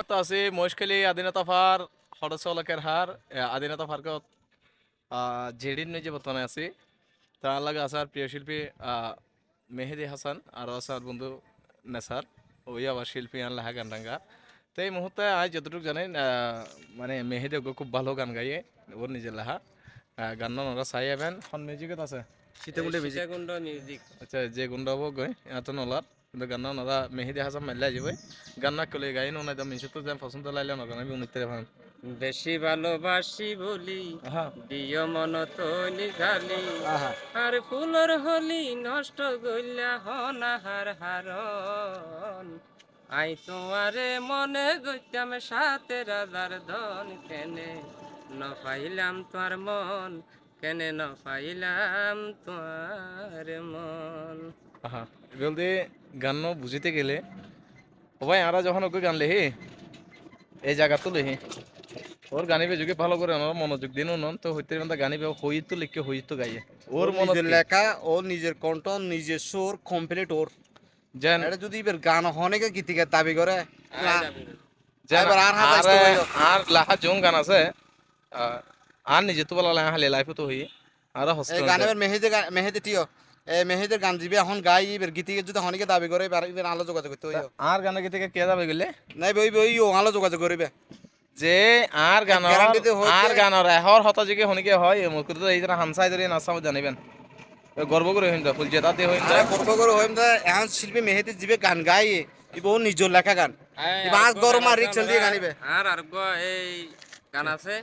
তো আছি মহেশখালী আদিনাতা ফার সদস্য এলাকার হার আদিনাতা ফার্কত জেডির নিজে বর্তমানে আছি তার লাগে আছে আর প্রিয় শিল্পী মেহেদি হাসান আর আছে আর বন্ধু নেসার ওই আবার শিল্পী আর লাহা গান টাঙ্গা তো এই মুহূর্তে আজ যতটুকু জানেন মানে মেহেদি ওকে খুব ভালো গান গাইয়ে ওর নিজের লাহা গান ওরা চাই আবেন হন মিউজিকত আছে সীতাকুণ্ড মিউজিক আচ্ছা যে গুন্ডা হবো গই এত নলার কিন্তু গান্না ওনারা মেহেদি হাসান মাইলা যাবে গান্না কলে গাইন ওনাই দাম মিনসে তো যেন পছন্দ লাইলে না গান আমি উনিতে ভান বেশি ভালোবাসি বলি দিয় মন তো নিঘালি আর ফুলর হলি নষ্ট গইলা হনাহার হারন আই তোমারে মনে গইতাম সাথে রাজার ধন কেনে ন পাইলাম তোর মন কেনে ন পাইলাম তোর মন। বলতে গান বুঝিতে গেলে ও ভাই আমরা যখন ওকে গান লেহি এই জায়গা তো লেহি ওর গানিবে যুগে ভালো করে আমার মনোযোগ দিন নন তো হইতে গানিবে হই তো লিখে হই তো গাইয়ে ওর নিজের লেখা ও নিজের কণ্ঠ নিজের সুর কমপ্লিট ওর যেন এটা যদি এবার গান হনেকে গীতিকে দাবি করে আর লাহা জং গান আছে আর নিজে তো বলা লাহা হালে লাইফ তো হই আর হস্ত গান এবার মেহেদি টিও মেহেদের গান দিবে এখন গাই এবার গীতিকে যদি হনেকে দাবি করে এবার আলো যোগাযোগ করতে হইও আর গানে গীতিকে কে যাবে গেলে নাই বই বই ও আলো যোগাযোগ করিবে যে আর গানর এহর হতা জিকে হনিকে হয় মুকুর তো এই হামসাই ধরে নাসাও জানিবেন গর্ব করে হইন ফুল জেতা দিয়ে হইন গর্ব করে হইম এখন শিল্পী মেহেদি জিবে গান গাই ইবো নিজের লেখা গান ইবা গরম আর রিক্সেল দিয়ে গানিবে আর এই গান আছে